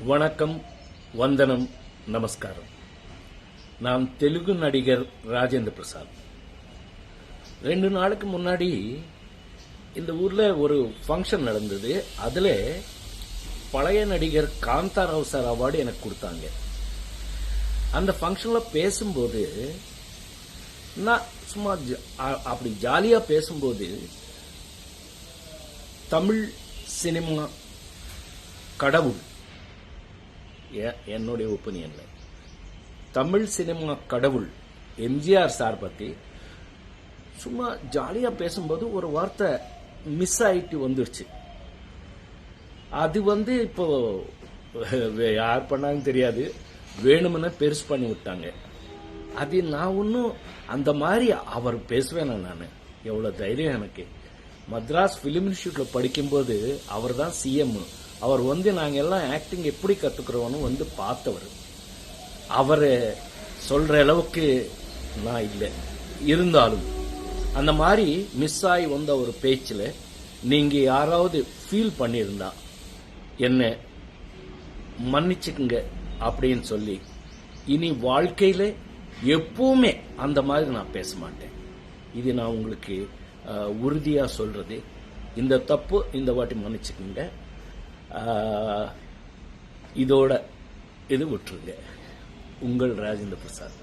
வணக்கம், வந்தனம், நமஸ்காரம். நான் தெலுங்கு நடிகர் ராஜேந்திர பிரசாத். 2 நாளுக்கு முன்னாடி இந்த ஊர்ல ஒரு ஃபங்க்ஷன் நடந்தது. அதுல பழைய நடிகர் காந்தாராவ் சார் அவார்டு எனக்கு கொடுத்தாங்க. அந்த ஃபங்க்ஷன்ல பேசும்போது நான் சும்மா அப்படி ஜாலியா பேசும்போது தமிழ் சினிமா கடவுள், என்னுடைய ஒப்பீனியன்ல தமிழ் சினிமா கடவுள் எம்ஜிஆர் சார் பத்தி சும்மா ஜாலியா பேசும்போது ஒரு வார்த்தை மிஸ் ஆயிட்டு வந்துருச்சு. அது இப்போ யார் பண்ணாங்க தெரியாது, வேணும்னு பெருசு பண்ணி விட்டாங்க. அது நான் ஒன்னும் அந்த மாதிரி அவர் பேசுவேன். நான் எவ்வளவு தைரியம் எனக்கு. மദ്രാஸ் பிலிம் இன்ஸ்டியூட்ல படிக்கும்போது அவர் தான் சிஎம். அவர் நாங்க எல்லாம் ஆக்டிங் எப்படி கத்துக்கிறோம்னு பார்த்தவர். அவர் சொல்ற அளவுக்கு நான் இல்லை. இருந்தாலும் அந்த மாதிரி மிஸ் ஆகி வந்த ஒரு பேச்சில் நீங்க யாராவது ஃபீல் பண்ணியிருந்தா என்ன மன்னிச்சுக்குங்க அப்படின்னு சொல்லி, இனி வாழ்க்கையில எப்பவுமே அந்த மாதிரி நான் பேச மாட்டேன். இது நான் உங்களுக்கு உறுதியா சொல்றது. இந்த தப்பு இந்த வாட்டி மன்னிச்சுக்குங்க. இதோட இது விட்டுருங்க. உங்கள் ராஜேந்திர பிரசாத்.